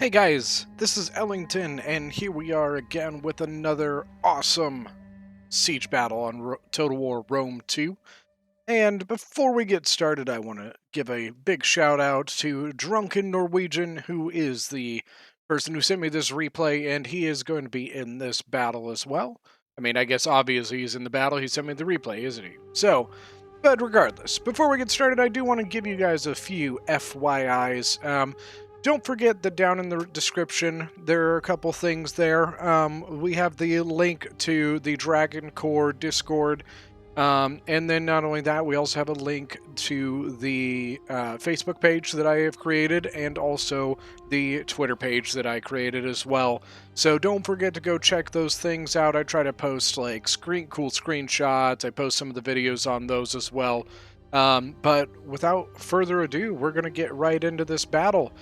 Hey guys, this is Ellington, and here we are again with another awesome siege battle on Total War Rome 2. And before we get started, I want to give a big shout out to Drunken Norwegian, who is the person who sent me this replay, and he is going to be in this battle as well. I mean, I guess obviously he's in the battle, he sent me the replay, isn't he? So, but regardless, before we get started, I do want to give you guys a few FYIs. Don't forget that down in the description, there are a couple things there. We have the link to the Dragon Core Discord. And then not only that, we also have a link to the Facebook page that I have created and also the Twitter page that I created as well. So don't forget to go check those things out. I try to post like cool screenshots. I post some of the videos on those as well. But without further ado, we're going to get right into this battle.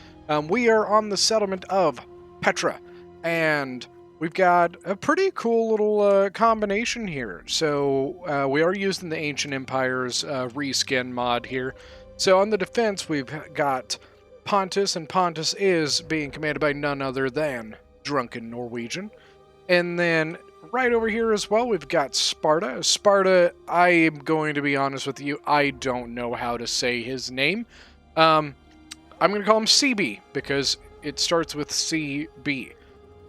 We are on the settlement of Petra, and we've got a pretty cool little combination here. So we are using the Ancient Empires reskin mod here. So on the defense, we've got Pontus, and Pontus is being commanded by none other than Drunken Norwegian. And then right over here as well, we've got Sparta. Sparta, I am going to be honest with you, I don't know how to say his name. I'm going to call him CB because it starts with CB.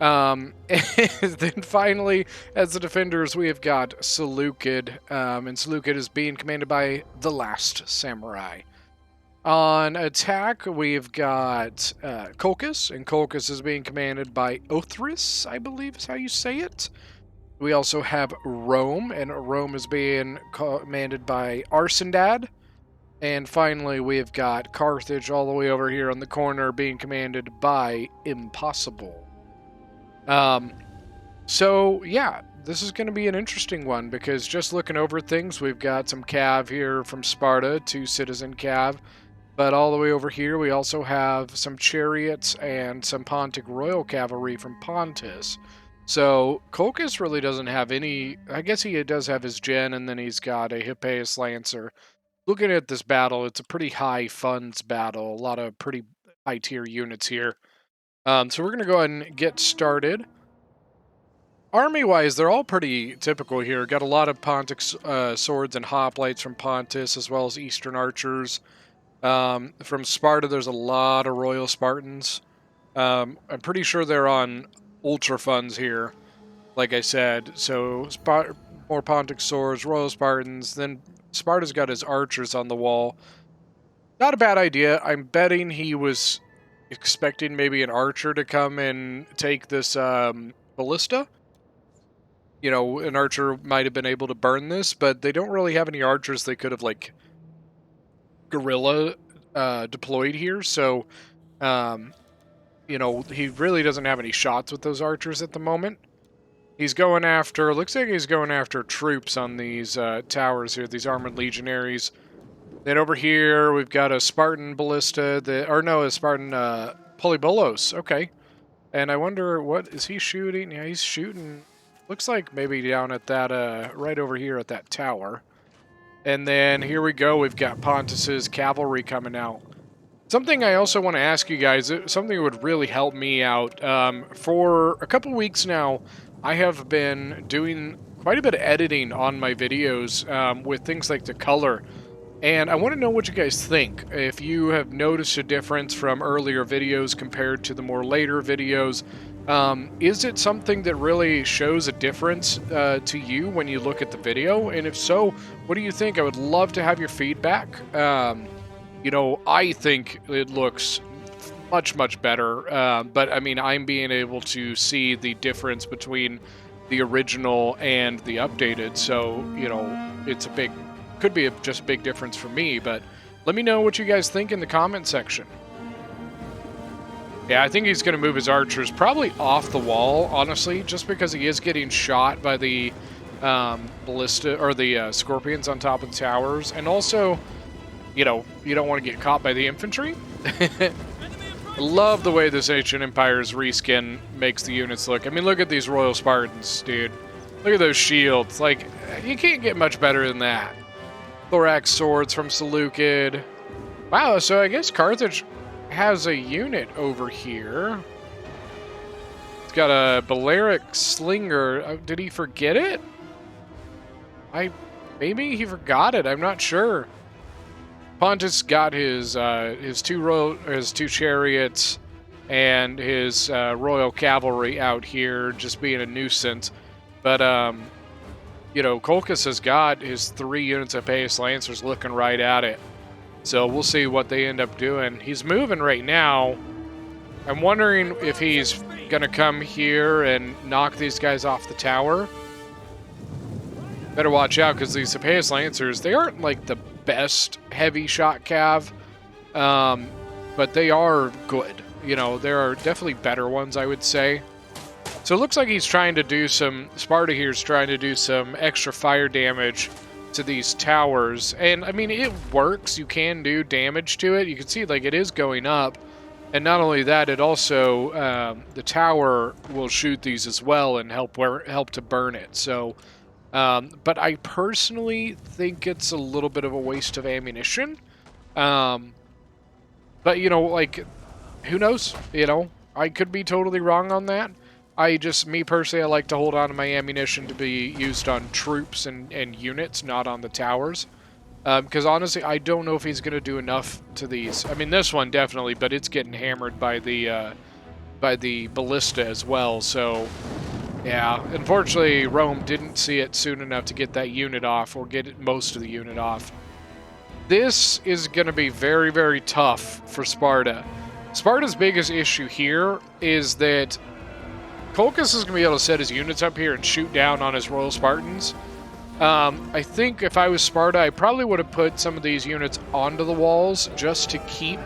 And then finally, as the defenders, we have got Seleucid, and Seleucid is being commanded by the Last Samurai. On attack, we've got Colchis, and Colchis is being commanded by Othris, I believe is how you say it. We also have Rome, and Rome is being commanded by Arsendad. And finally, we've got Carthage all the way over here on the corner being commanded by Impossible. So yeah, this is going to be an interesting one because just looking over things, we've got some cav here from Sparta, 2 citizen cav. But all the way over here, we also have some chariots and some Pontic royal cavalry from Pontus. So Colchis really doesn't have any. I guess he does have his gen, and then he's got a Hippeus Lancer. Looking at this battle, it's a pretty high funds battle. A lot of pretty high tier units here. So we're going to go ahead and get started. Army-wise, they're all pretty typical here. Got a lot of Pontic swords and hoplites from Pontus, as well as Eastern archers. From Sparta, there's a lot of Royal Spartans. I'm pretty sure they're on Ultra funds here, like I said. So more Pontic swords, Royal Spartans, then Sparta's got his archers on the wall. Not a bad idea. I'm betting he was expecting maybe an archer to come and take this ballista. You know, an archer might have been able to burn this, but they don't really have any archers they could have, like, guerrilla deployed here. So, you know, he really doesn't have any shots with those archers at the moment. He's going after, looks like he's going after troops on these towers here, these armored legionaries. Then over here, we've got a Spartan ballista, a Spartan polybolos, okay. And I wonder, what is he shooting? Yeah, he's shooting, looks like maybe down at that, right over here at that tower. And then here we go, we've got Pontus's cavalry coming out. Something I also want to ask you guys, something that would really help me out. For a couple weeks now, I have been doing quite a bit of editing on my videos with things like the color. And I want to know what you guys think. If you have noticed a difference from earlier videos compared to the more later videos, is it something that really shows a difference to you when you look at the video? And if so, what do you think? I would love to have your feedback. You know, I think it looks much, much better. But, I mean, I'm being able to see the difference between the original and the updated. So, you know, it's could be just a big difference for me. But let me know what you guys think in the comment section. Yeah, I think he's going to move his archers probably off the wall, honestly, just because he is getting shot by the ballista or the scorpions on top of the towers. And also, you know, you don't want to get caught by the infantry. I love the way this Ancient Empires reskin makes the units look. I mean, look at these Royal Spartans, dude. Look at those shields. Like, you can't get much better than that. Thorax swords from Seleucid. Wow, so I guess Carthage has a unit over here. It's got a Balearic Slinger. Did he forget it? Maybe he forgot it. I'm not sure. Pontus got his two chariots and his royal cavalry out here, just being a nuisance. But you know, Colchis has got his 3 units of Payas Lancers looking right at it. So we'll see what they end up doing. He's moving right now. I'm wondering if he's gonna come here and knock these guys off the tower. Better watch out, because these Payas Lancers, they aren't like the best heavy shot cav, but they are good. You know, there are definitely better ones, I would say. So it looks like he's trying to do Sparta here is trying to do some extra fire damage to these towers. And, I mean, it works. You can do damage to it. You can see, like, it is going up. And not only that, it also, the tower will shoot these as well and help to burn it. So, but I personally think it's a little bit of a waste of ammunition. But, you know, like, who knows? You know, I could be totally wrong on that. Me personally, I like to hold on to my ammunition to be used on troops and units, not on the towers. Because honestly, I don't know if he's going to do enough to these. I mean, this one definitely, but it's getting hammered by the ballista as well. So, yeah, unfortunately, Rome didn't see it soon enough to get that unit off, or get most of the unit off. This is going to be very, very tough for Sparta. Sparta's biggest issue here is that Colchis is going to be able to set his units up here and shoot down on his Royal Spartans. I think if I was Sparta, I probably would have put some of these units onto the walls just to keep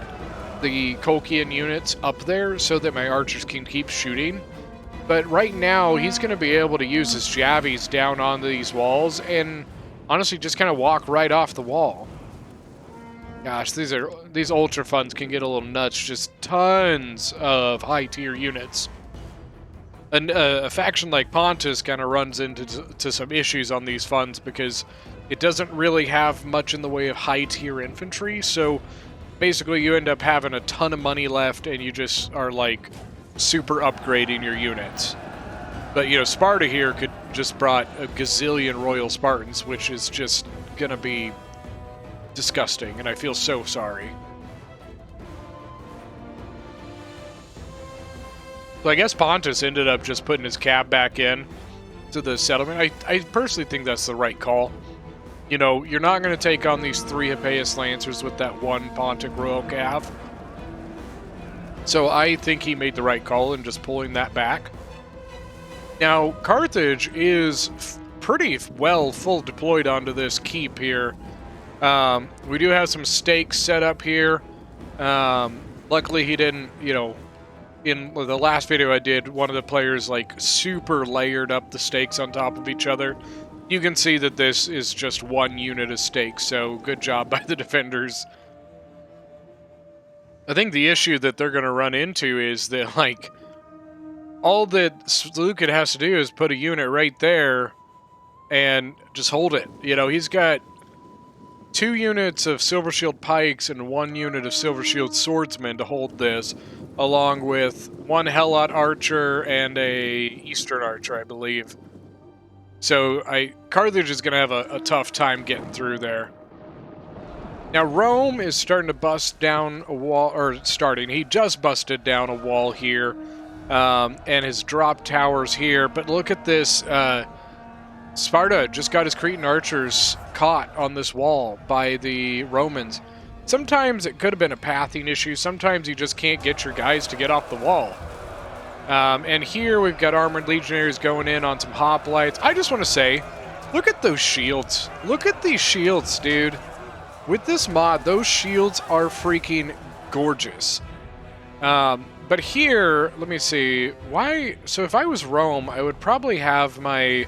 the Colchian units up there so that my archers can keep shooting. But right now, he's going to be able to use his Javies down onto these walls and honestly just kind of walk right off the wall. Gosh, these Ultra Funds can get a little nuts. Just tons of high-tier units. And a faction like Pontus kind of runs into some issues on these funds because it doesn't really have much in the way of high-tier infantry. So basically you end up having a ton of money left and you just are like super upgrading your units. But, you know, Sparta here could just brought a gazillion Royal Spartans, which is just going to be disgusting, and I feel so sorry. So I guess Pontus ended up just putting his cab back in to the settlement. I personally think that's the right call. You know, you're not going to take on these 3 Hippeus Lancers with that 1 Pontic Royal Cav. So I think he made the right call in just pulling that back. Now, Carthage is pretty well full deployed onto this keep here. We do have some stakes set up here. Luckily he didn't, you know, in the last video I did, one of the players like super layered up the stakes on top of each other. You can see that this is just 1 unit of stakes, so good job by the defenders. I think the issue that they're going to run into is that, like, all that Seleucid has to do is put a unit right there and just hold it. You know, he's got 2 units of Silver Shield Pikes and 1 unit of Silver Shield Swordsmen to hold this, along with 1 Helot Archer and a Eastern Archer, I believe. So Carthage is going to have a tough time getting through there. Now Rome is starting to bust down a wall, he just busted down a wall here, and has dropped towers here, but look at this, Sparta just got his Cretan archers caught on this wall by the Romans. Sometimes it could have been a pathing issue. Sometimes you just can't get your guys to get off the wall. And here we've got armored legionaries going in on some hoplites. I just want to say, look at those shields. Look at these shields, dude. With this mod, those shields are freaking gorgeous. But here, let me see. Why? So if I was Rome, I would probably have my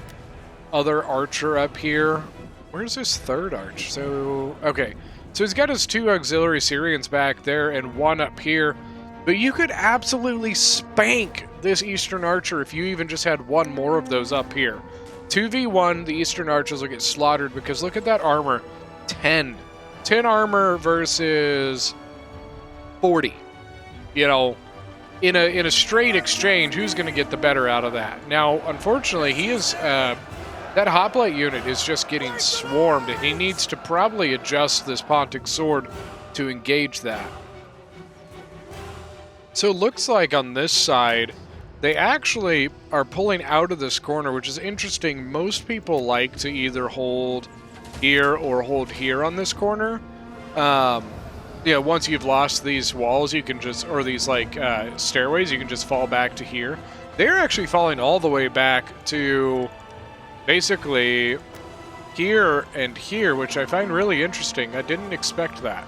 other archer up here. Where's his 3rd arch? So, okay. So he's got his 2 auxiliary Syrians back there and 1 up here. But you could absolutely spank this Eastern Archer if you even just had 1 more of those up here. 2v1, the Eastern Archers will get slaughtered because look at that armor. 10 armor versus 40. You know, in a straight exchange, who's going to get the better out of that? Now, unfortunately, he is that hoplite unit is just getting swarmed, and he needs to probably adjust this Pontic sword to engage that. So it looks like on this side, they actually are pulling out of this corner, which is interesting. Most people like to either hold here or hold here on this corner. Yeah, once you've lost these walls, you can just, or these like stairways, you can just fall back to here. They're actually falling all the way back to basically here and here, which I find really interesting. I didn't expect that.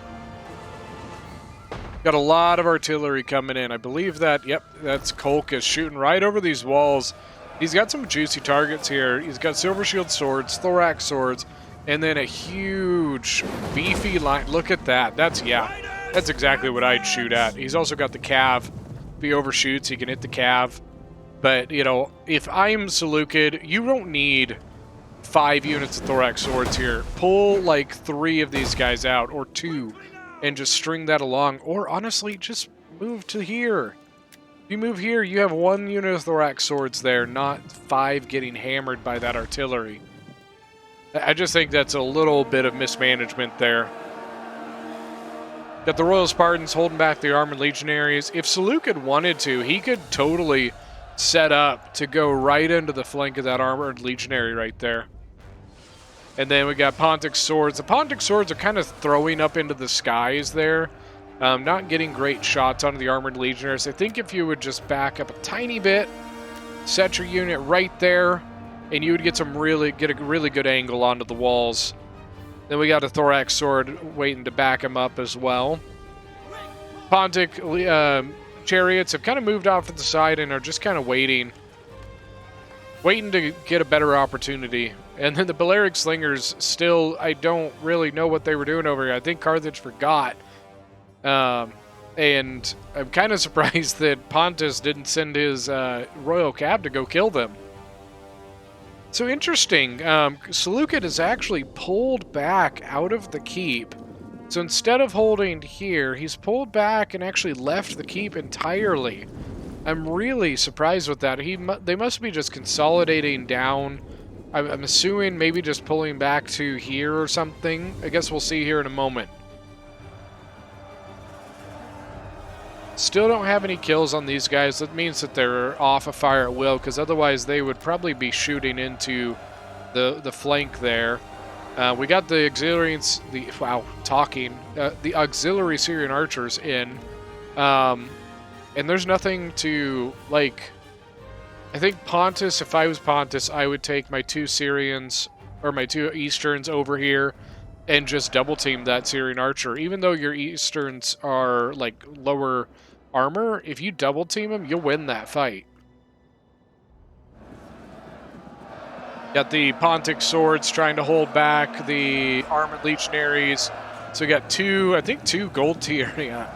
Got a lot of artillery coming in. I believe that, yep, that's Kolkus shooting right over these walls. He's got some juicy targets here. He's got silver shield swords, thorax swords, and then a huge, beefy line. Look at that. That's exactly what I'd shoot at. He's also got the cav. If he overshoots, he can hit the cav. But, you know, if I'm Seleucid, you don't need 5 units of thorax swords here. Pull, like, 3 of these guys out, or 2, and just string that along. Or, honestly, just move to here. If you move here, you have 1 unit of thorax swords there, not 5 getting hammered by that artillery. I just think that's a little bit of mismanagement there. Got the Royal Spartans holding back the Armored Legionaries. If Seleucid wanted to, he could totally set up to go right into the flank of that Armored Legionary right there. And then we got Pontic Swords. The Pontic Swords are kind of throwing up into the skies there. Not getting great shots onto the Armored Legionaries. I think if you would just back up a tiny bit, set your unit right there, and you would get a really good angle onto the walls. Then we got a Thorax Sword waiting to back him up as well. Pontic chariots have kind of moved off to the side and are just kind of waiting to get a better opportunity. And then the Balearic Slingers still, I don't really know what they were doing over here. I think Carthage forgot. And I'm kind of surprised that Pontus didn't send his Royal Cab to go kill them. So interesting, Seleucid is actually pulled back out of the keep. So instead of holding here, he's pulled back and actually left the keep entirely. I'm really surprised with that. They must be just consolidating down. I'm assuming maybe just pulling back to here or something. I guess we'll see here in a moment. Still don't have any kills on these guys. That means that they're off a fire at will, because otherwise they would probably be shooting into the flank there. We got the auxiliaries, the auxiliary Syrian archers in, and there's nothing to, like, I think Pontus, if I was Pontus, I would take my 2 Syrians, or my 2 Easterns over here, and just double team that Syrian archer. Even though your Easterns are, like, lower armor, if you double team them, you'll win that fight. Got the Pontic Swords trying to hold back the Armored Legionaries. So we got 2 gold tier. Yeah.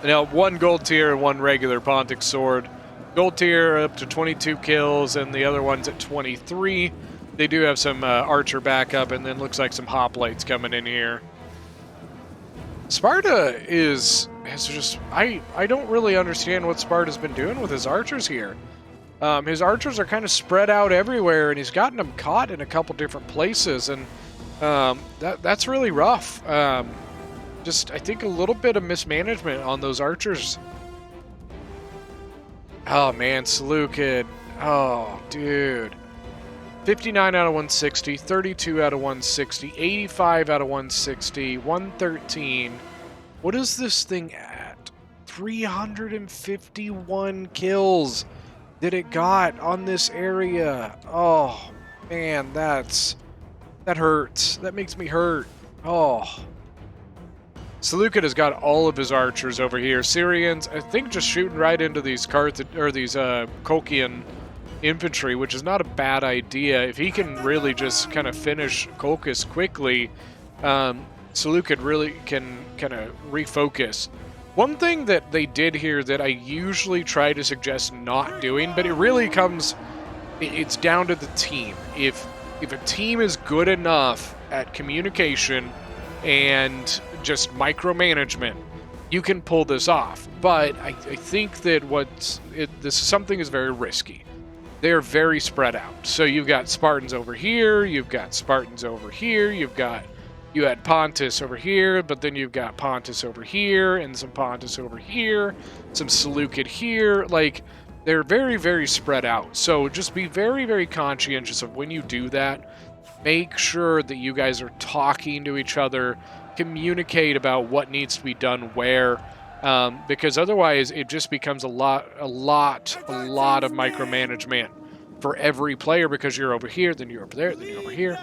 Now 1 gold tier and 1 regular Pontic Sword. Gold tier up to 22 kills, and the other one's at 23. They do have some archer backup, and then looks like some hoplites coming in here. Sparta has just, I don't really understand what Sparta's been doing with his archers here. His archers are kind of spread out everywhere, and he's gotten them caught in a couple different places, and that's really rough. Just, I think, a little bit of mismanagement on those archers. Oh, man, Seleucid. Oh, dude. 59 out of 160, 32 out of 160, 85 out of 160, 113. What is this thing at? 351 kills that it got on this area. Oh, man, that hurts. That makes me hurt. Oh. Seleucid has got all of his archers over here. Syrians, I think, just shooting right into these Kolkian infantry, which is not a bad idea. If he can really just kind of finish Kolkis quickly, Seleucid really can kind of refocus. One thing that they did here that I usually try to suggest not doing, but it really it's down to the team. If a team is good enough at communication and just micromanagement, you can pull this off. But I think that this is something is very risky. They're very spread out. So you've got Spartans over here, you've got Spartans over here, you had Pontus over here, but then you've got Pontus over here, and some Pontus over here, some Seleucid here. Like, they're very, very spread out. So just be very, very conscientious of when you do that. Make sure that you guys are talking to each other, communicate about what needs to be done where, because otherwise it just becomes a lot of micromanagement for every player, because you're over here, then you're over there, then you're over here.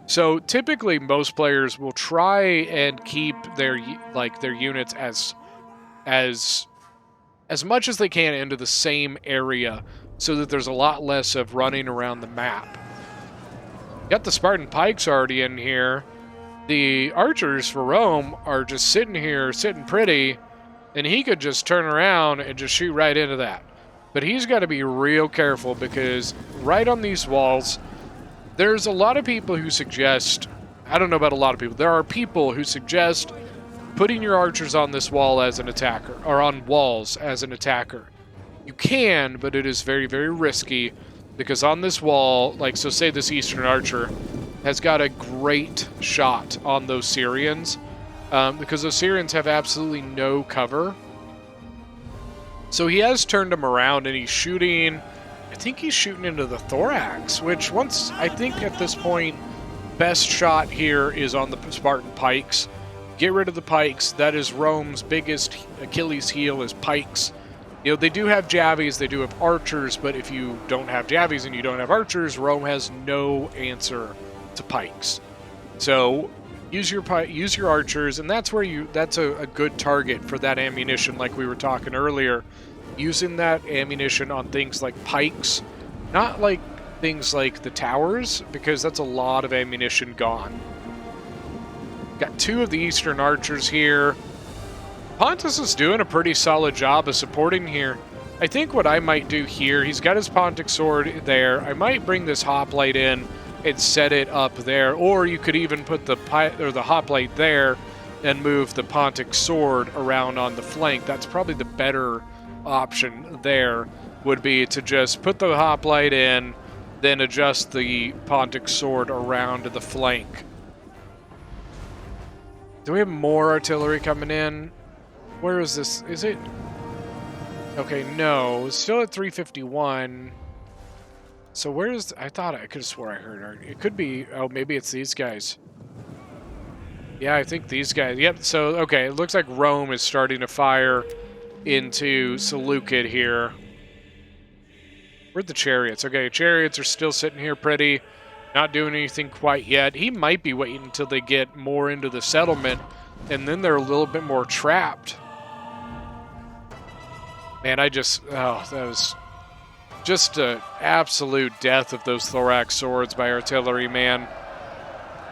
So typically most players will try and keep their units as much as they can into the same area, so that there's a lot less of running around the map. Got the Spartan pikes already in here. The archers for Rome are just sitting here, sitting pretty, and he could just turn around and just shoot right into that. But he's got to be real careful, because right on these walls, there's a lot of people who suggest, I don't know about a lot of people, there are people who suggest putting your archers on this wall as an attacker, or on walls as an attacker. You can, but it is very, very risky, because on this wall, like, so say this Eastern archer has got a great shot on those Syrians, because those Syrians have absolutely no cover. So he has turned them around, and he's shooting, I think he's shooting into the thorax, which I think at this point, best shot here is on the Spartan pikes. Get rid of the pikes. That is Rome's biggest Achilles heel, is pikes. You know, they do have javies, they do have archers, but if you don't have javies and you don't have archers, Rome has no answer to pikes. So use your archers, and that's where that's a good target for that ammunition, like we were talking earlier. Using that ammunition on things like pikes, not like things like the towers, because that's a lot of ammunition gone. Got two of the Eastern archers here. Pontus is doing a pretty solid job of supporting here. I think what I might do here, he's got his Pontic sword there. I might bring this hoplite in and set it up there, or you could even put the hoplite there and move the Pontic sword around on the flank. That's probably the better option there, would be to just put the hoplite in, then adjust the Pontic sword around the flank. Do we have more artillery coming in? Where is this? Is it? Okay, no. It's still at 351. So where's... I thought I could have swore I heard... It could be... Oh, maybe it's these guys. Yeah, I think these guys... Yep, so, okay. It looks like Rome is starting to fire into Seleucid here. Where'd the chariots? Okay, chariots are still sitting here pretty. Not doing anything quite yet. He might be waiting until they get more into the settlement, and then they're a little bit more trapped. Man, that was just an absolute death of those thorax swords by artillery, man.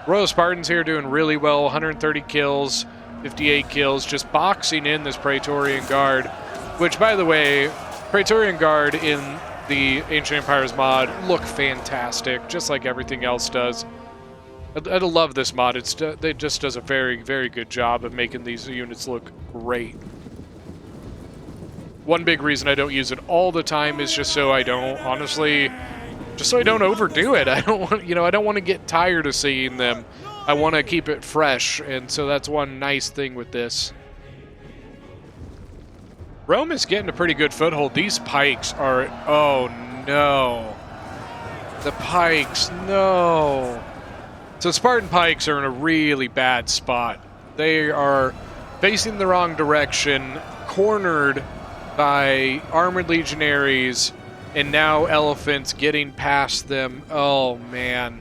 Royal Spartans here doing really well. 130 kills, 58 kills, just boxing in this Praetorian Guard, which, by the way, Praetorian Guard in the Ancient Empires mod look fantastic, just like everything else does. I love this mod. It just does a very, very good job of making these units look great. One big reason I don't use it all the time is just so I don't, honestly, just so I don't overdo it. I don't want to get tired of seeing them. I want to keep it fresh, and so that's one nice thing with this. Rome is getting a pretty good foothold. These pikes are... Oh, no. The pikes, no. So Spartan pikes are in a really bad spot. They are facing the wrong direction, cornered by armored legionaries, and now elephants getting past them. Oh, man.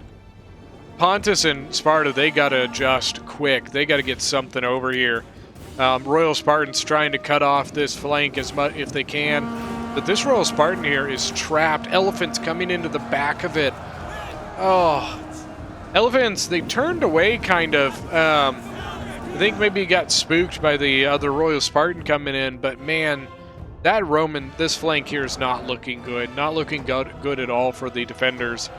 Pontus and Sparta, they got to adjust quick. They got to get something over here. Royal Spartans trying to cut off this flank as much if they can. But this Royal Spartan here is trapped. Elephants coming into the back of it. Oh. Elephants, they turned away kind of. I think maybe he got spooked by the other Royal Spartan coming in. But man, that this flank here is not looking good. Not looking good at all for the defenders.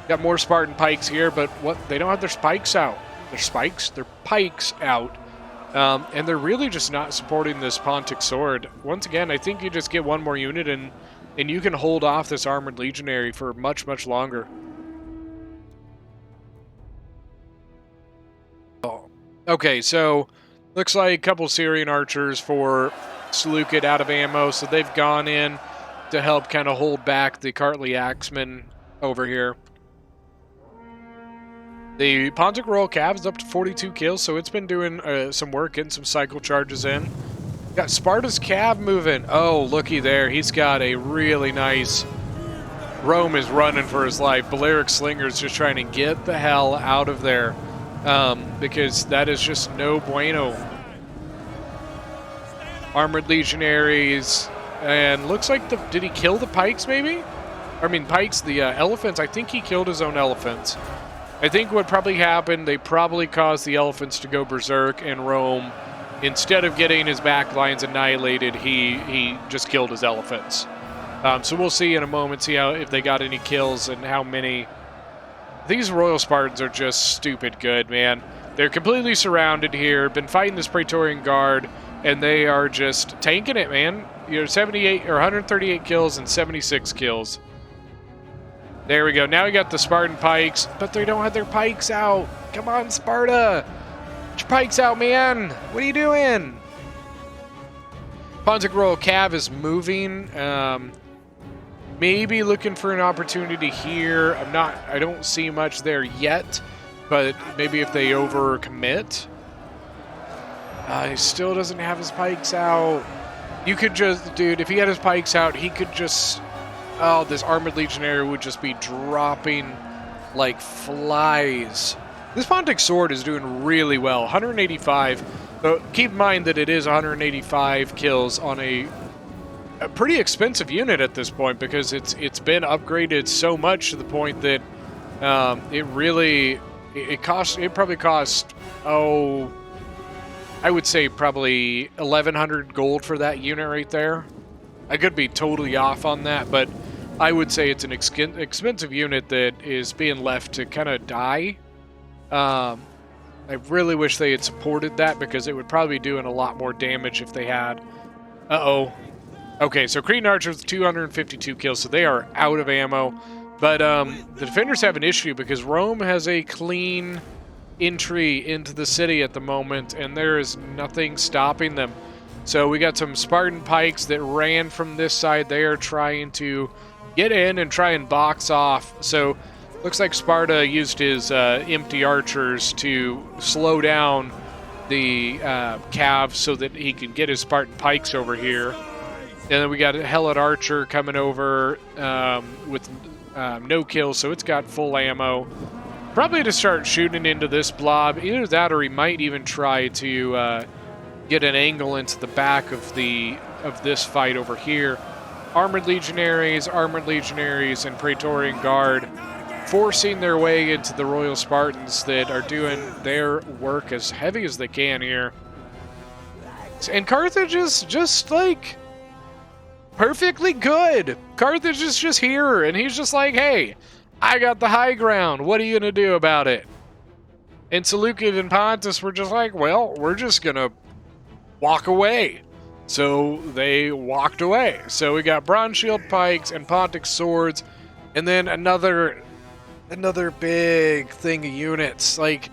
Got more Spartan pikes here, but they don't have their spikes out. Their spikes? Their pikes out. And they're really just not supporting this Pontic sword. Once again, I think you just get one more unit and you can hold off this armored legionary for much, much longer. Oh. Okay, so looks like a couple Syrian archers for Seleucid out of ammo, so they've gone in to help kind of hold back the Kartli Axemen over here. The Pontic Royal Cav is up to 42 kills, so it's been doing some work, getting some cycle charges in. Got Sparta's Cav moving. Oh, looky there. He's got a really nice... Rome is running for his life. Balearic Slinger's just trying to get the hell out of there. Because that is just no bueno. Armored Legionaries. And looks like did he kill the Pikes, maybe? I mean, Pikes, the elephants. I think he killed his own elephants. I think what probably happened, they probably caused the elephants to go berserk, and Rome, instead of getting his back lines annihilated, he just killed his elephants. So we'll see in a moment, see if they got any kills and how many. These Royal Spartans are just stupid good, man. They're completely surrounded here, been fighting this Praetorian Guard, and they are just tanking it, man. 78 or 138 kills and 76 kills. There we go. Now we got the Spartan Pikes, but they don't have their Pikes out. Come on, Sparta. Get your Pikes out, man. What are you doing? Pontic Royal Cav is moving. Maybe looking for an opportunity here. I don't see much there yet, but maybe if they overcommit. He still doesn't have his Pikes out. You could just, dude, if he had his Pikes out, he could just... Oh, this Armored Legionary would just be dropping like flies. This Pontic Sword is doing really well. 185. But keep in mind that it is 185 kills on a pretty expensive unit at this point, because it's been upgraded so much to the point that it probably cost, oh, I would say probably 1,100 gold for that unit right there. I could be totally off on that, but I would say it's an expensive unit that is being left to kind of die. I really wish they had supported that, because it would probably be doing a lot more damage if they had. Uh-oh. Okay, so Cretan Archers, 252 kills, so they are out of ammo. But the defenders have an issue, because Rome has a clean entry into the city at the moment, and there is nothing stopping them. So we got some Spartan Pikes that ran from this side. They are trying to get in and try and box off. So looks like Sparta used his empty archers to slow down the Cav so that he can get his Spartan Pikes over here. And then we got a Helot Archer coming over with no kills, so it's got full ammo. Probably to start shooting into this blob. Either that, or he might even try to get an angle into the back of this fight over here. Armored Legionaries, and Praetorian Guard forcing their way into the Royal Spartans that are doing their work as heavy as they can here. And Carthage is just like perfectly good. Carthage is just here, and he's just like, hey, I got the high ground. What are you going to do about it? And Seleucid and Pontus were just like, well, we're just going to walk away. So they walked away. So we got Bronze Shield Pikes and Pontic Swords, and then another big thing of units. Like,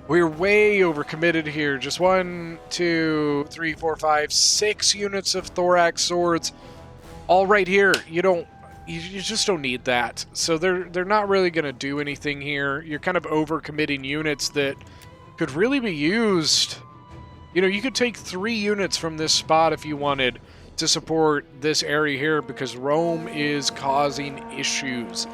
we're way overcommitted here. Just 1, 2, 3, 4, 5, 6 units of Thorax Swords, all right here. You just don't need that. So they're not really going to do anything here. You're kind of overcommitting units that could really be used. You know, you could take 3 units from this spot if you wanted to support this area here, because Rome is causing issues.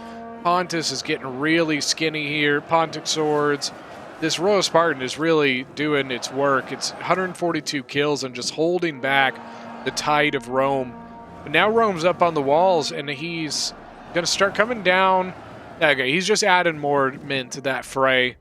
Pontus is getting really skinny here. Pontic Swords. This Royal Spartan is really doing its work. It's 142 kills and just holding back the tide of Rome. But now Rome's up on the walls, and he's going to start coming down. Okay, he's just adding more men to that fray.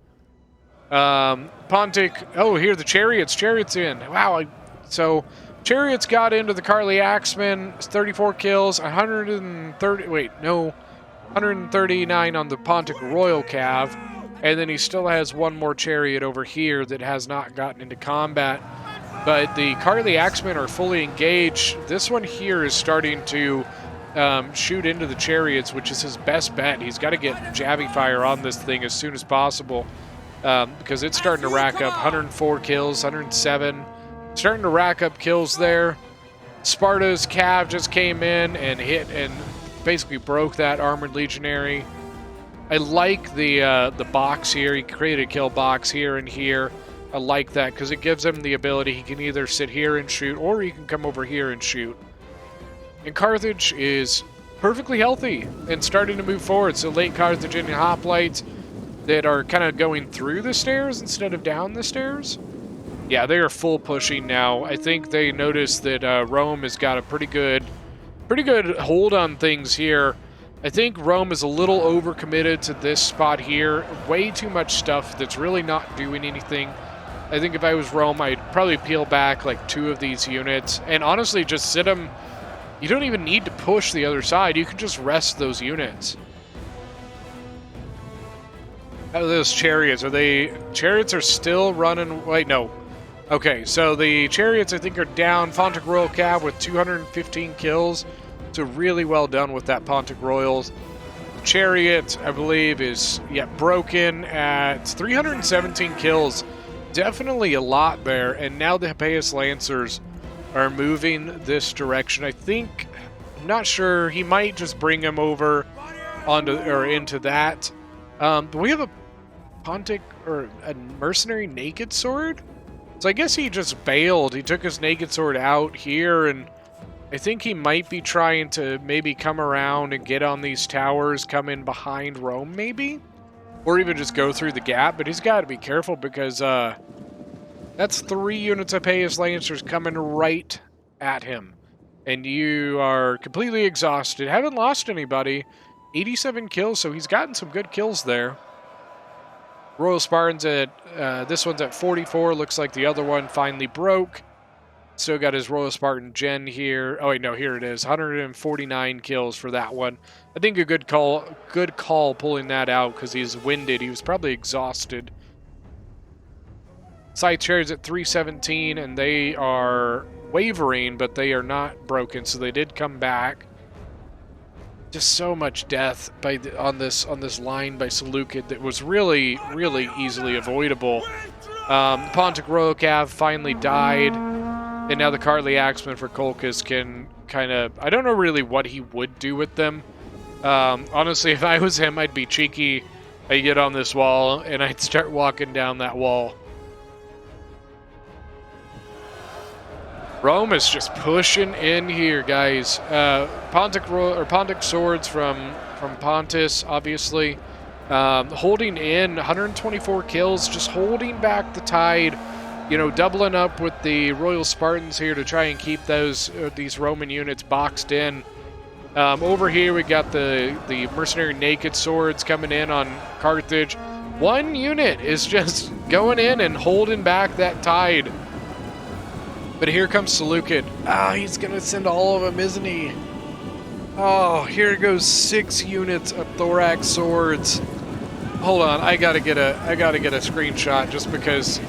Pontic, oh, here, the Chariot's in. Wow, so Chariot's got into the Kartli Axemen, 34 kills, 139 on the Pontic Royal Cav, And then he still has one more chariot over here that has not gotten into combat. But the Carly Axemen are fully engaged. This one here is starting to shoot into the chariots, which is his best bet. He's got to get jabbing fire on this thing as soon as possible because it's starting to rack up 104 kills, 107. Starting to rack up kills there. Sparta's Cav just came in and hit and basically broke that Armored Legionary. I like the box here. He created a kill box here and here. I like that because it gives him the ability. He can either sit here and shoot, or he can come over here and shoot. And Carthage is perfectly healthy and starting to move forward. So late Carthaginian hoplites that are kind of going through the stairs instead of down the stairs. Yeah, they are full pushing now. I think they noticed that Rome has got a pretty good hold on things here. I think Rome is a little overcommitted to this spot here. Way too much stuff that's really not doing anything. I think if I was Rome, I'd probably peel back like 2 of these units. And honestly, just sit them. You don't even need to push the other side. You can just rest those units. How are those chariots? Chariots are still running. Wait, no. Okay, so the chariots, I think, are down. Pontic Royal Cav with 215 kills. So really well done with that Pontic Royals. The chariot, I believe, is broken at 317 kills. Definitely a lot there. And now the Hippeus Lancers are moving this direction. I think, I'm not sure. He might just bring him over into that. But we have a Pontic or a mercenary naked sword. So I guess he just bailed. He took his naked sword out here, and I think he might be trying to maybe come around and get on these towers, come in behind Rome maybe? Or even just go through the gap, but he's got to be careful because that's 3 units of Hippeus Lancers coming right at him. And you are completely exhausted. Haven't lost anybody. 87 kills, so he's gotten some good kills there. Royal Spartans at, this one's at 44. Looks like the other one finally broke. Still got his Royal Spartan Gen here. Oh, wait, no, here it is. 149 kills for that one. I think a good call pulling that out because he's winded. He was probably exhausted. Scythe Chariots at 317, and they are wavering, but they are not broken, so they did come back. Just so much death on this line by Seleucid that was really, really easily avoidable. Pontic Royal Cav finally died, and now the Carly Axemen for Colchis can kind of... I don't know really what he would do with them. Honestly, if I was him, I'd be cheeky. I'd get on this wall, and I'd start walking down that wall. Rome is just pushing in here, guys. Pontic swords from Pontus, obviously. Holding in 124 kills, just holding back the tide. You know, doubling up with the Royal Spartans here to try and keep these Roman units boxed in. Over here we got the mercenary naked swords coming in on Carthage. One unit is just going in and holding back that tide. But here comes Seleucid. He's gonna send all of them, isn't he? Oh, here goes 6 units of thorax swords. Hold on, I gotta get a screenshot just because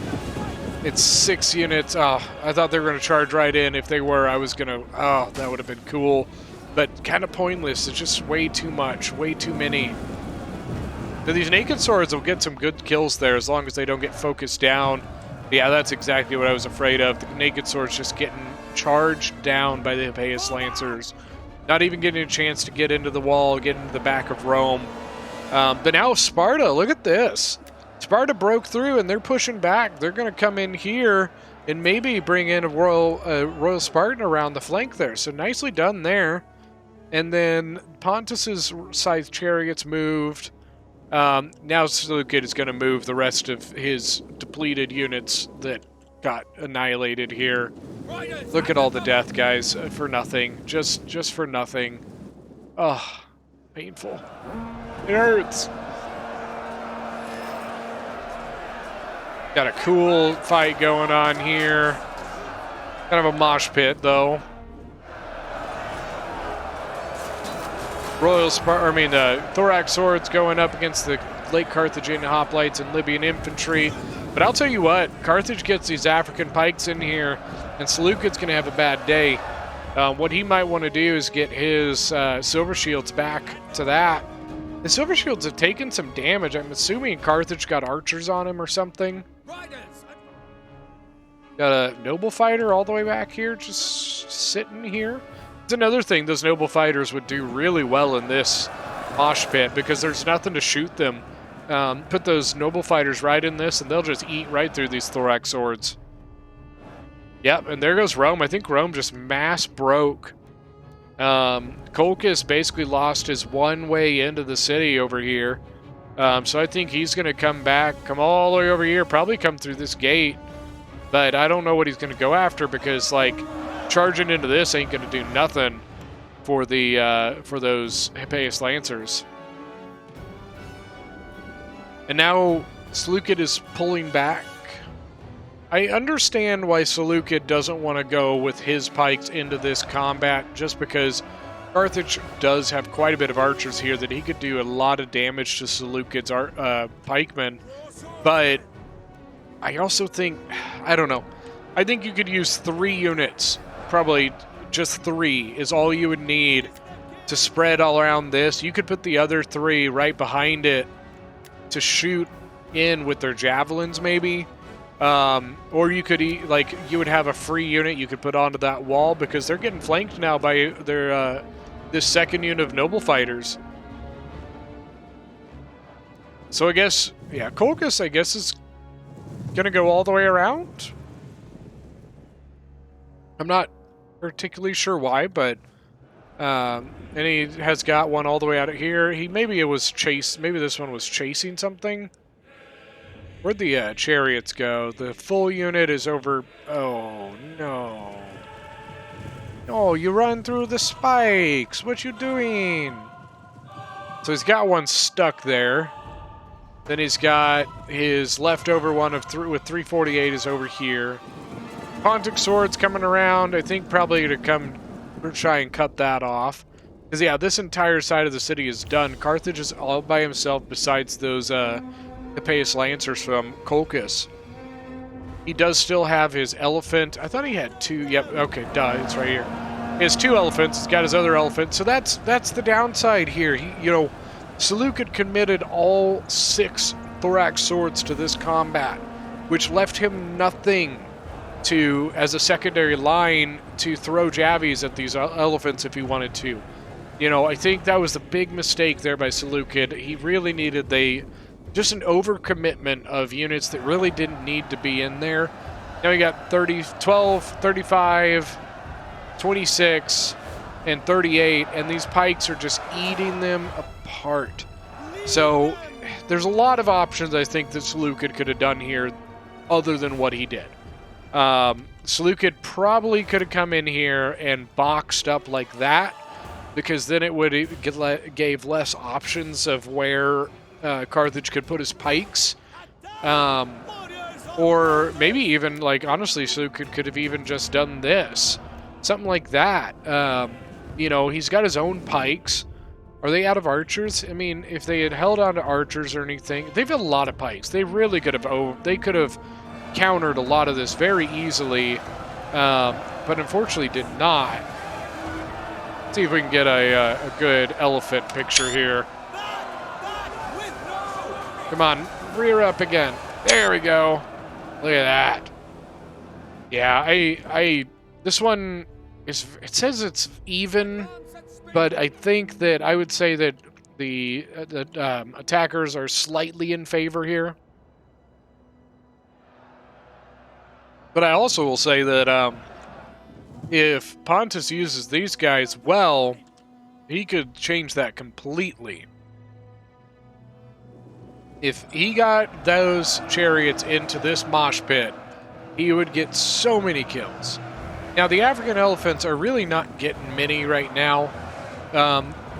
it's 6 units. Oh, I thought they were gonna charge right in. If they were, I was gonna. Oh, that would have been cool. But kind of pointless. It's just way too much, way too many. Now, these naked swords will get some good kills there as long as they don't get focused down. Yeah, that's exactly what I was afraid of. The naked swords just getting charged down by the Hippeus Lancers. Not even getting a chance to get into the wall, get into the back of Rome. But now Sparta, look at this. Sparta broke through and they're pushing back. They're going to come in here and maybe bring in a Royal Spartan around the flank there. So nicely done there. And then Pontus's Scythe Chariots moved. Now Seleucid is going to move the rest of his depleted units that got annihilated here. Look at all the death, guys, for nothing. Just for nothing. Oh, painful. It hurts. Got a cool fight going on here. Kind of a mosh pit, though. Thorax swords going up against the late Carthaginian hoplites and Libyan infantry. But I'll tell you what, Carthage gets these African pikes in here, and Seleucid's going to have a bad day. What he might want to do is get his silver shields back to that. The silver shields have taken some damage. I'm assuming Carthage got archers on him or something. Got a noble fighter all the way back here, just sitting here. It's another thing those noble fighters would do really well in this mosh pit because there's nothing to shoot them. Put those noble fighters right in this and they'll just eat right through these thorax swords. Yep, and there goes Rome. I think Rome just mass broke. Colchis basically lost his one way into the city over here. So I think he's going to come back, come all the way over here, probably come through this gate. But I don't know what he's going to go after because, like, charging into this ain't going to do nothing for the for those Hippeus Lancers. And now Seleucid is pulling back. I understand why Seleucid doesn't want to go with his pikes into this combat, just because Carthage does have quite a bit of archers here that he could do a lot of damage to Seleucid's pikemen. But I also think, I don't know, I think you could use 3 units, probably just 3 is all you would need to spread all around this. You could put the other 3 right behind it to shoot in with their javelins maybe. Or you could, you would have a free unit you could put onto that wall because they're getting flanked now by their, this second unit of noble fighters. So I guess, yeah, Colchis, I guess, is gonna go all the way around. I'm not particularly sure why, but and he has got one all the way out of here. Maybe this one was chasing something. Where'd the chariots go? The full unit is over. Oh no! No, you run through the spikes. What you doing? So he's got one stuck there. Then he's got his leftover one with 348 is over here. Pontic swords coming around. I think probably to come try and cut that off. Because yeah, this entire side of the city is done. Carthage is all by himself besides those Hippeus Lancers from Colchis. He does still have his elephant. I thought he had 2. Yep, okay, duh, it's right here. He has 2 elephants. He's got his other elephant. So that's the downside here. Seleucid committed all 6 thorax swords to this combat, which left him nothing as a secondary line to throw javies at these elephants if he wanted to. I think that was the big mistake there by Seleucid. He really needed just an overcommitment of units that really didn't need to be in there. Now we got 12, 35, 26, and 38, and these pikes are just eating them apart. So there's a lot of options I think that Seleucid could have done here other than what he did. Seleucid probably could have come in here and boxed up like that, because then it would gave less options of where Carthage could put his pikes. Or maybe even, honestly, Seleucid could have even just done this. Something like that. He's got his own pikes. Are they out of archers? I mean, if they had held on to archers or anything, they've got a lot of pikes. They really could have. They could have countered a lot of this very easily, but unfortunately did not. Let's see if we can get a good elephant picture here. Come on, rear up again. There we go. Look at that. Yeah, this one is. It says it's even. But I think that I would say that the attackers are slightly in favor here. But I also will say that if Pontus uses these guys well, he could change that completely. If he got those chariots into this mosh pit, he would get so many kills. Now, the African elephants are really not getting many right now.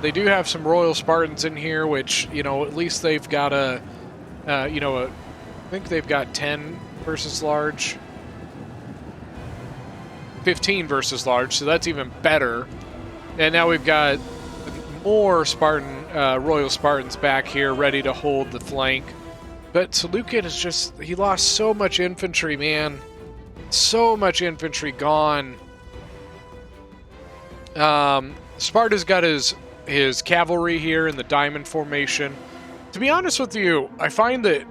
They do have some royal Spartans in here, which, at least they've got I think they've got 10 versus large. 15 versus large, so that's even better. And now we've got more Spartan Royal Spartans back here ready to hold the flank. But Seleucid is just, he lost so much infantry, man. So much infantry gone. Sparta's got his cavalry here in the diamond formation. To be honest with you, I find that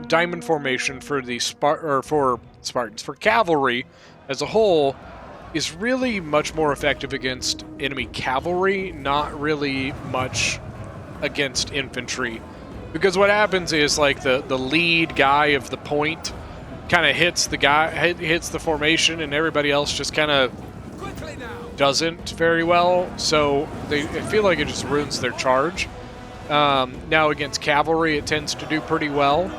diamond formation for the Spartans, for cavalry as a whole, is really much more effective against enemy cavalry, not really much against infantry. Because what happens is, like, the lead guy of the point kind of hits the formation, and everybody else just kind of doesn't very well. So I feel like it just ruins their charge. Now against cavalry, it tends to do pretty well.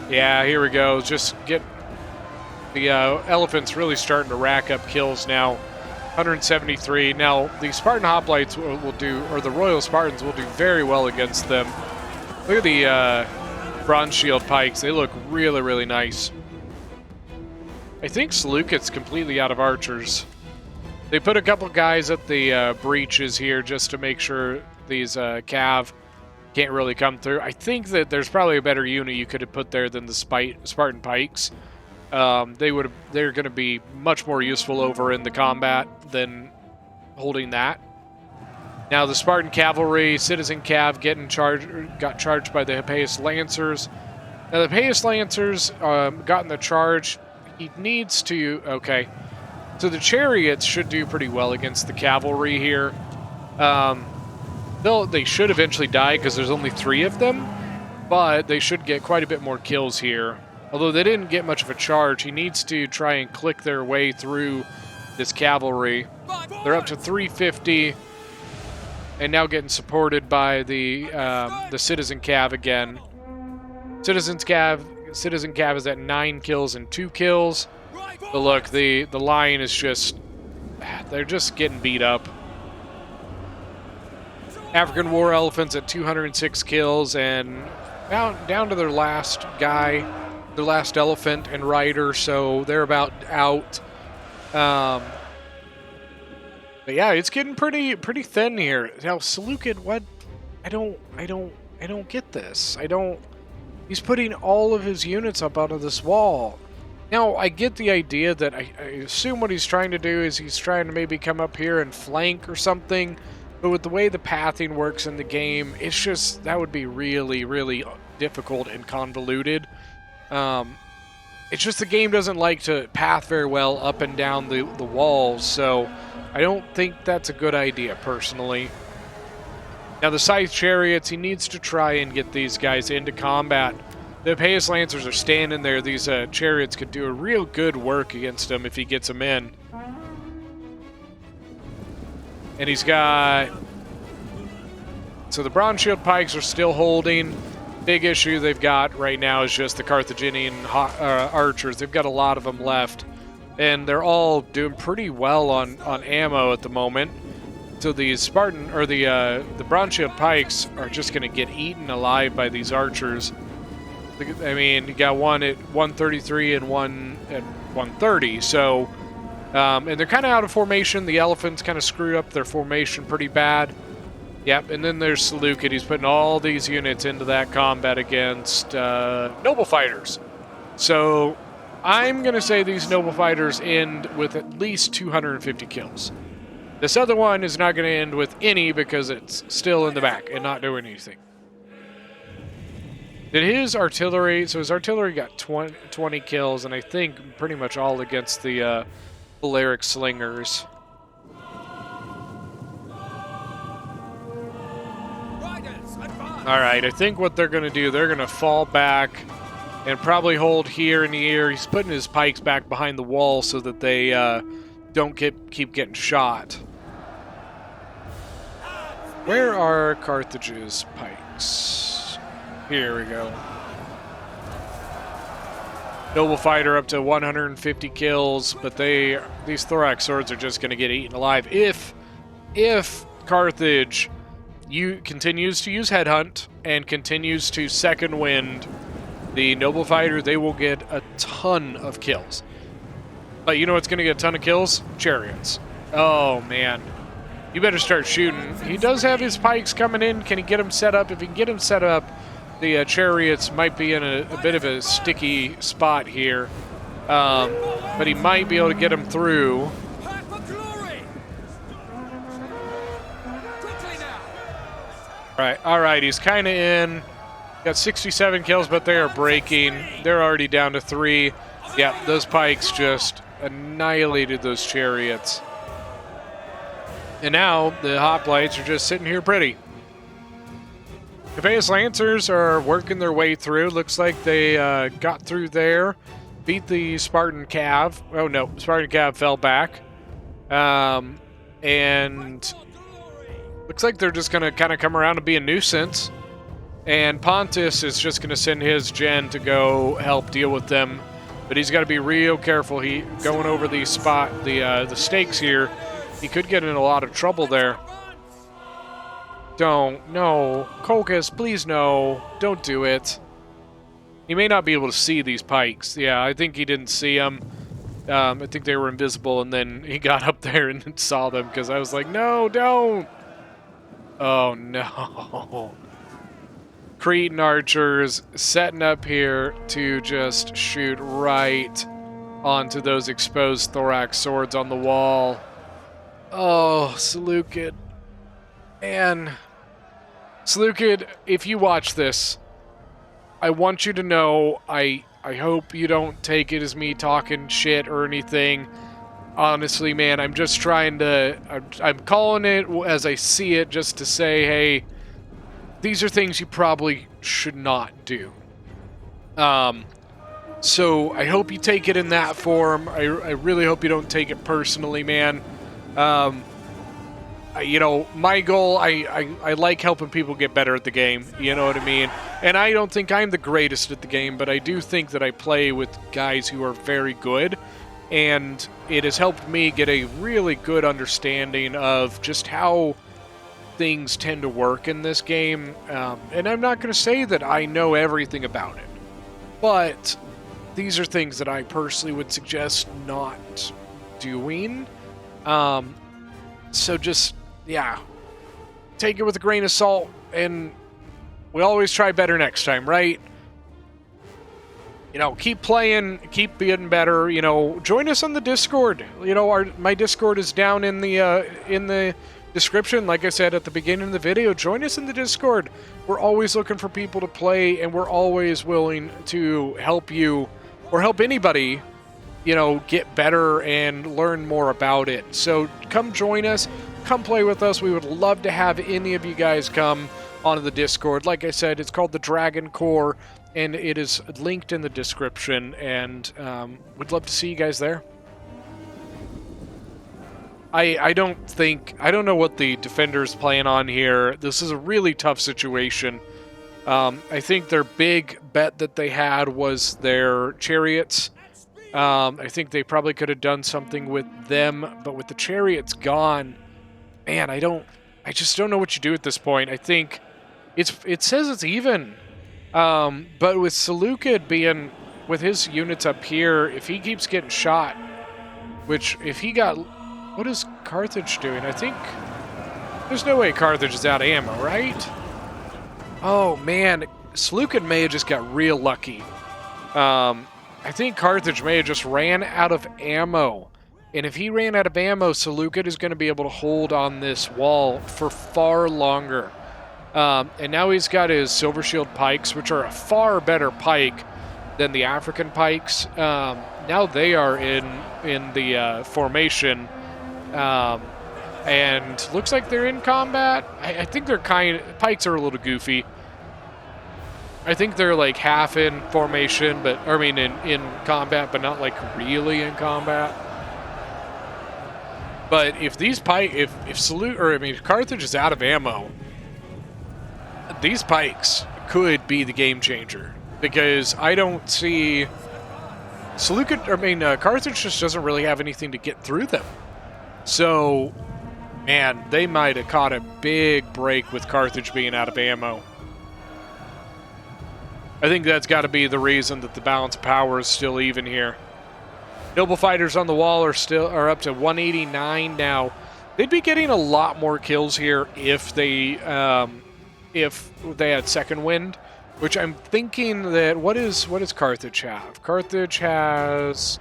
Yeah, here we go. Just get the elephants really starting to rack up kills now. 173. Now the Spartan hoplites will do, or the Royal Spartans will do very well against them. Look at the bronze shield pikes. They look really, really nice. I think Seleucid's completely out of archers. They put a couple guys at the breaches here just to make sure these cav can't really come through. I think that there's probably a better unit you could have put there than the Spartan pikes. They're going to be much more useful over in the combat than holding that. Now the Spartan cavalry, citizen cav, got charged by the Hippias Lancers. Now the Hippias Lancers got in the charge. He needs to... Okay. So the chariots should do pretty well against the cavalry here. They should eventually die because there's only 3 of them, but they should get quite a bit more kills here. Although they didn't get much of a charge, he needs to try and click their way through this cavalry. They're up to 350, and now getting supported by the citizen cav again. Citizen cav is at 9 kills and 2 kills. But look, the line is just, they're just getting beat up. African war elephants at 206 kills, and down to their last guy, their last elephant and rider, so they're about out. But yeah, it's getting pretty thin here. Now Seleucid, what? I don't get this. He's putting all of his units up out of this wall. Now, I get the idea that I assume what he's trying to do is he's trying to maybe come up here and flank or something. But with the way the pathing works in the game, it's just, that would be really, really difficult and convoluted. It's just the game doesn't like to path very well up and down the walls, so I don't think that's a good idea, personally. Now, the Scythe Chariots, he needs to try and get these guys into combat. The Hippias Lancers are standing there. These chariots could do a real good work against him if he gets them in. And he's got... So the bronze shield pikes are still holding. Big issue they've got right now is just the Carthaginian archers. They've got a lot of them left. And they're all doing pretty well on ammo at the moment. So these Spartan, or the bronze shield pikes are just going to get eaten alive by these archers. I mean, you got one at 133 and one at 130, so... and they're kind of out of formation. The elephants kind of screwed up their formation pretty bad. Yep, and then there's Seleucid. He's putting all these units into that combat against noble fighters. So I'm going to say these noble fighters end with at least 250 kills. This other one is not going to end with any because it's still in the back and not doing anything. Did his artillery... So his artillery got 20 kills, and I think pretty much all against the Balearic slingers. Alright, I think what they're going to do, they're going to fall back and probably hold here in the air. He's putting his pikes back behind the wall so that they don't keep getting shot. Where are Carthage's pikes? Here we go. Noble fighter up to 150 kills, but these thorax swords are just going to get eaten alive. If Carthage continues to use headhunt and continues to second wind the noble fighter, they will get a ton of kills. But you know what's going to get a ton of kills? Chariots. Oh man, You better start shooting. He does have his pikes coming in. Can he get them set up? If he can get them set up, the chariots might be in a bit of a sticky spot here. But he might be able to get them through. All right, he's kind of in. Got 67 kills, but they are breaking. They're already down to 3. Yeah, those pikes just annihilated those chariots. And now the hoplites are just sitting here pretty. Capeus Lancers are working their way through. Looks like they got through there. Beat the Spartan Cav. Oh no, Spartan Cav fell back. And looks like they're just going to kind of come around and be a nuisance. And Pontus is just going to send his gen to go help deal with them. But he's got to be real careful. He going over the stakes here. He could get in a lot of trouble there. Don't. No. Colchis, please no. Don't do it. He may not be able to see these pikes. Yeah, I think he didn't see them. I think they were invisible, and then he got up there and saw them because I was like, no, don't. Oh, no. Cretan archers setting up here to just shoot right onto those exposed thorax swords on the wall. Oh, Seleucid. Man. Seleucid, if you watch this, I want you to know I hope you don't take it as me talking shit or anything. Honestly, man, I'm just trying to... I'm calling it as I see it just to say, hey, these are things you probably should not do. So I hope you take it in that form. I really hope you don't take it personally, man. You know, my goal, I like helping people get better at the game, you know what I mean? And I don't think I'm the greatest at the game, but I do think that I play with guys who are very good, and it has helped me get a really good understanding of just how things tend to work in this game. And I'm not going to say that I know everything about it, but these are things that I personally would suggest not doing. So just, yeah, take it with a grain of salt, and we always try better next time, right? You know, keep playing, keep being better. You know, join us on the Discord. You know, my Discord is down in the description. Like I said at the beginning of the video, join us in the Discord. We're always looking for people to play, and we're always willing to help you or help anybody, you know, get better and learn more about it. So come join us, come play with us. We would love to have any of you guys come onto the Discord. Like I said, it's called the Dragon Core, and it is linked in the description, and we'd love to see you guys there. I don't know what the defender's playing on here. This is a really tough situation. I think their big bet that they had was their chariots. I think they probably could have done something with them, but with the chariots gone, man, I just don't know what you do at this point. I think it says it's even. But with Seleucid being with his units up here, if he keeps getting shot, which if he got, what is Carthage doing? I think there's no way Carthage is out of ammo, right? Oh man, Seleucid may have just got real lucky. I think Carthage may have just ran out of ammo. And if he ran out of ammo, Seleucid is going to be able to hold on this wall for far longer. And now he's got his Silver Shield pikes, which are a far better pike than the African pikes. Now they are in the formation. And looks like they're in combat. I think they're pikes are a little goofy. I think they're like half in formation, but I mean in combat, but not like really in combat. But if these if Carthage is out of ammo, these pikes could be the game changer, because I don't see Carthage just doesn't really have anything to get through them. So, man, they might have caught a big break with Carthage being out of ammo. I think that's got to be the reason that the balance of power is still even here. Noble fighters on the wall are up to 189 now. They'd be getting a lot more kills here if they had second wind, which I'm thinking that what does Carthage have? Carthage has,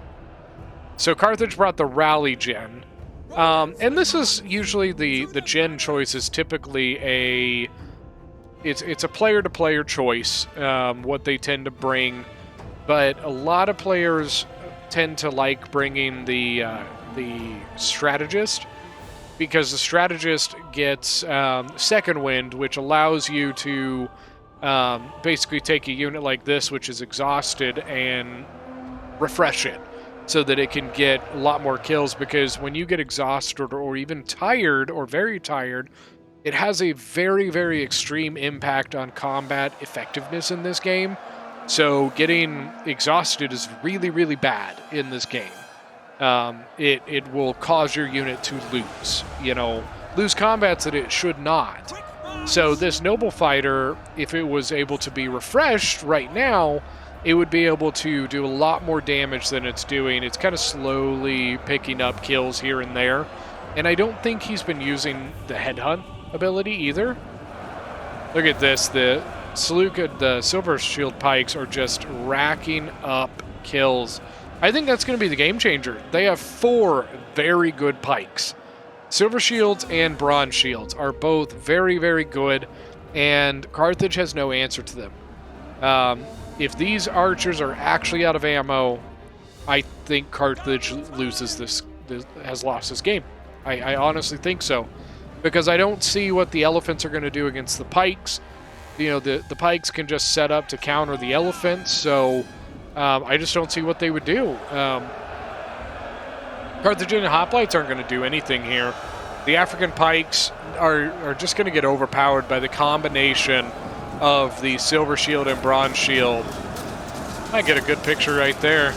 so Carthage brought the rally gen, and this is usually the gen choice is typically it's a player to player choice, what they tend to bring, but a lot of players tend to like bringing the strategist, because the strategist gets second wind, which allows you to basically take a unit like this, which is exhausted, and refresh it so that it can get a lot more kills, because when you get exhausted or even tired or very tired, it has a very, very extreme impact on combat effectiveness in this game. So getting exhausted is really, really bad in this game. It will cause your unit to lose combats that it should not. So this noble fighter, if it was able to be refreshed right now, it would be able to do a lot more damage than it's doing. It's kind of slowly picking up kills here and there, and I don't think he's been using the headhunt ability either. Look at this, the Silver Shield Pikes are just racking up kills. I think that's going to be the game changer. They have 4 very good pikes. Silver Shields and Bronze Shields are both very, very good, and Carthage has no answer to them. If these archers are actually out of ammo, I think Carthage has lost this game. I honestly think so, because I don't see what the elephants are going to do against the pikes. The pikes can just set up to counter the elephants, so I just don't see what they would do. Carthaginian hoplites aren't going to do anything here. The African pikes are just going to get overpowered by the combination of the Silver Shield and Bronze Shield. I get a good picture right there.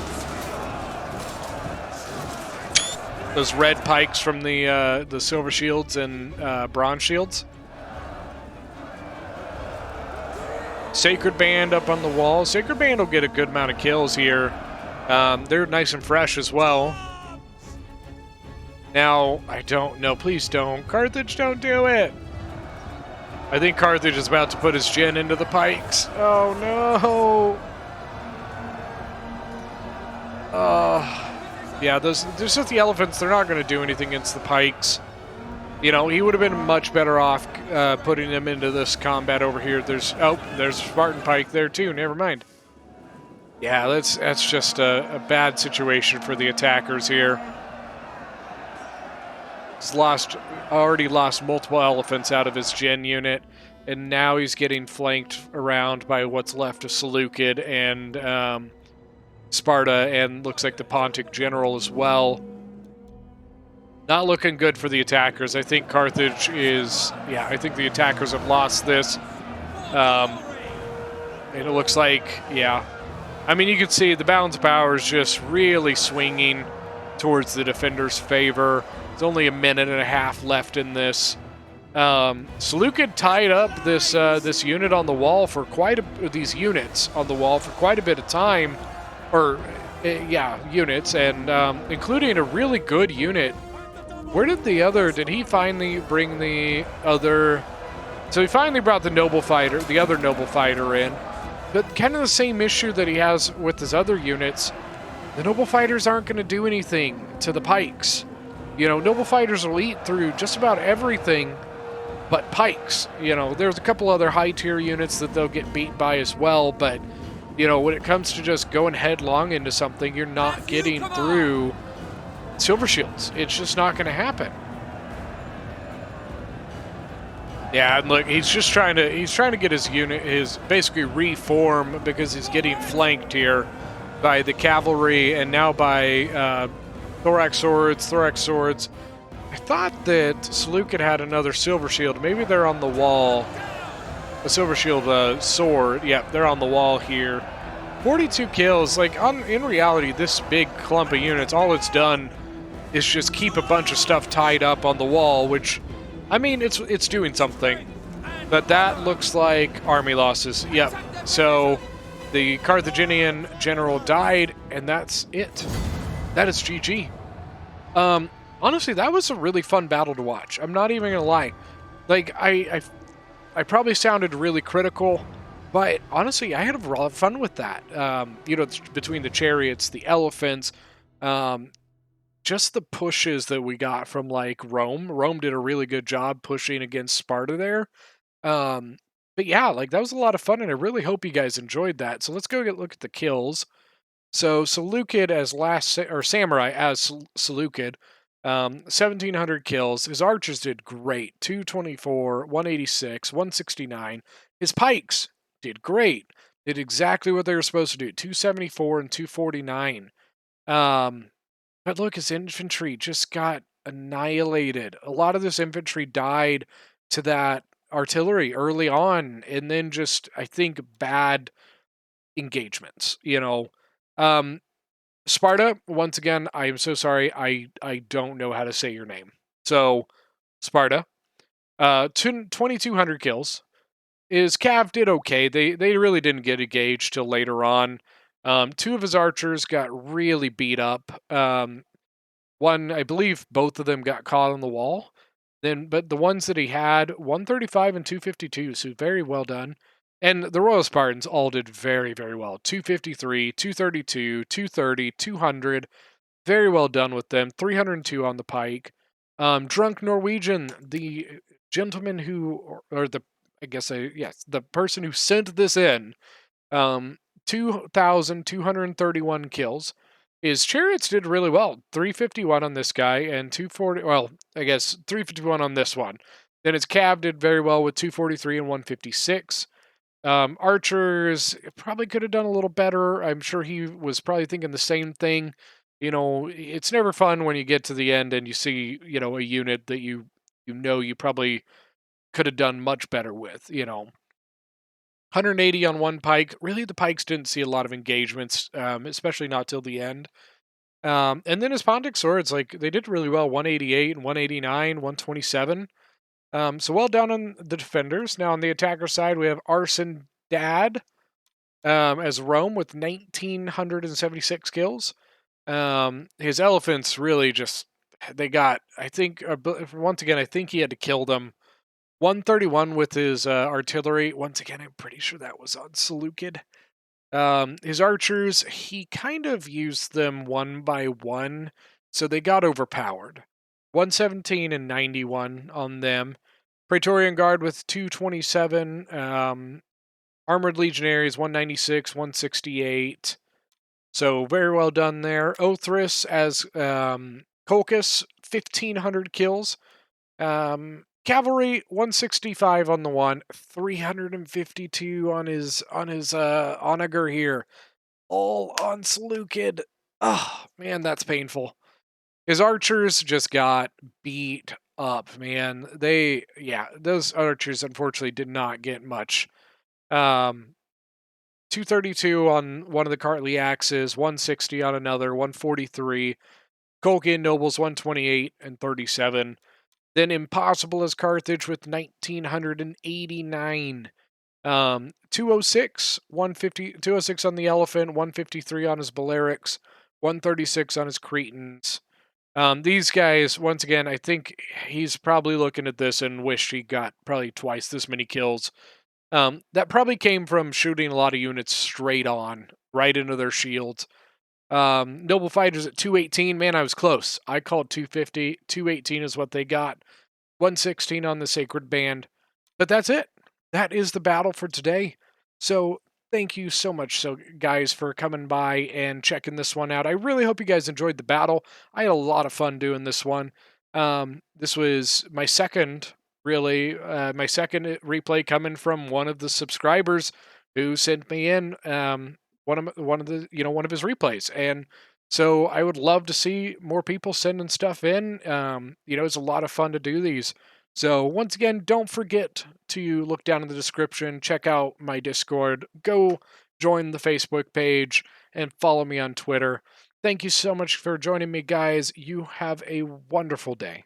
Those red pikes from the Silver Shields and Bronze Shields. Sacred Band up on the wall. Sacred Band will get a good amount of kills here. They're nice and fresh as well. Now, I don't know. Please don't. Carthage, don't do it. I think Carthage is about to put his gen into the pikes. Oh, no. Yeah, there's just the elephants. They're not going to do anything against the pikes. He would have been much better off putting them into this combat over here. There's a Spartan pike there too. Never mind. Yeah, that's just a bad situation for the attackers here. He's already lost multiple elephants out of his gen unit, and now he's getting flanked around by what's left of Seleucid and Sparta, and looks like the Pontic general as well. Not looking good for the attackers. I think Carthage is... Yeah, I think the attackers have lost this. And it looks like, yeah. I mean, you can see the balance of power is just really swinging towards the defender's favor. There's only a minute and a half left in this. Seleucid tied up this unit on the wall for these units on the wall for quite a bit of time. Units, and including a really good unit. Where did he finally bring the other? So he finally brought the other noble fighter in, but kind of the same issue that he has with his other units. The noble fighters aren't going to do anything to the pikes. Noble fighters will eat through just about everything but pikes. There's a couple other high tier units that they'll get beat by as well, but when it comes to just going headlong into something, you're not getting through Silver Shields. It's just not going to happen. Yeah, and look, he's trying to get his unit, basically reform, because he's getting flanked here by the cavalry and now by thorax swords. I thought that Seleucid had another Silver Shield. Maybe they're on the wall. A Silver Shield sword. Yep, they're on the wall here. 42 kills. In reality, this big clump of units, all it's done is just keep a bunch of stuff tied up on the wall, which, I mean, it's doing something. But that looks like army losses. Yep. So the Carthaginian general died, and that's it. That is GG. Honestly, that was a really fun battle to watch. I'm not even gonna lie. Like, I probably sounded really critical, but honestly, I had a lot of fun with that. Between the chariots, the elephants, um, just the pushes that we got from like Rome. Rome did a really good job pushing against Sparta there. Um, but yeah, like that was a lot of fun, and I really hope you guys enjoyed that. So let's go look at the kills. So Seleucid as or Samurai as Seleucid, 1,700 kills. His archers did great, 224, 186, 169. His pikes did great, did exactly what they were supposed to do, 274 and 249. Um, but look, his infantry just got annihilated. A lot of this infantry died to that artillery early on, and then just I think bad engagements. Um, Sparta, once again, I am so sorry. I don't know how to say your name. So, Sparta, 2,200 kills. His Cav did okay. They really didn't get engaged till later on. Two of his archers got really beat up. One, I believe, both of them got caught on the wall. But the ones that he had, 135 and 252, so very well done. And the Royal Spartans all did very, very well. 253, 232, 230, 200. Very well done with them. 302 on the pike. Drunk Norwegian, the gentleman who, or the, I guess, yes, the person who sent this in, 2,231 kills. His chariots did really well. 351 on this guy and 240. Well, I guess 351 on this one. Then his cav did very well with 243 and 156. Archers probably could have done a little better. I'm sure he was probably thinking the same thing. It's never fun when you get to the end and you see, a unit that you probably could have done much better with. 180 on one pike. Really, the pikes didn't see a lot of engagements, especially not till the end. And then his Pontic swords, like they did really well. 188 and 189, 127. So well done on the defenders. Now on the attacker side, we have Arson Dad as Rome with 1,976 kills. His elephants really just they got. I think once again, I think he had to kill them. 131 with his artillery. Once again, I'm pretty sure that was on Seleucid. His archers, he kind of used them one by one, so they got overpowered. 117 and 91 on them. Praetorian Guard with 227. Armored Legionaries 196, 168. So very well done there. Othris as Colchis, 1,500 kills. Cavalry 165 on the one, 352 on his onager here, all on Seleucid. Oh man, that's painful. His archers just got beat up, man. Those archers unfortunately did not get much. 232 on one of the Cartly axes, 160 on another, 143. Colchian nobles 128 and 37. Then Impossible as Carthage with 1,989. 206, 150, 206 on the Elephant, 153 on his Balearics, 136 on his Cretans. These guys, once again, I think he's probably looking at this and wish he got probably twice this many kills. That probably came from shooting a lot of units straight on, right into their shields. Noble Fighters at 218. Man, I was close. I called 250. 218 is what they got. 116 on the Sacred Band. But that's it. That is the battle for today. So thank you so much, guys, for coming by and checking this one out. I really hope you guys enjoyed the battle. I had a lot of fun doing this one. This was my second, really, my second replay coming from one of the subscribers who sent me in one of the one of his replays, and so I would love to see more people sending stuff in. It's a lot of fun to do these. So once again, don't forget to look down in the description, check out my Discord, go join the Facebook page, and follow me on Twitter. Thank you so much for joining me, guys. You have a wonderful day.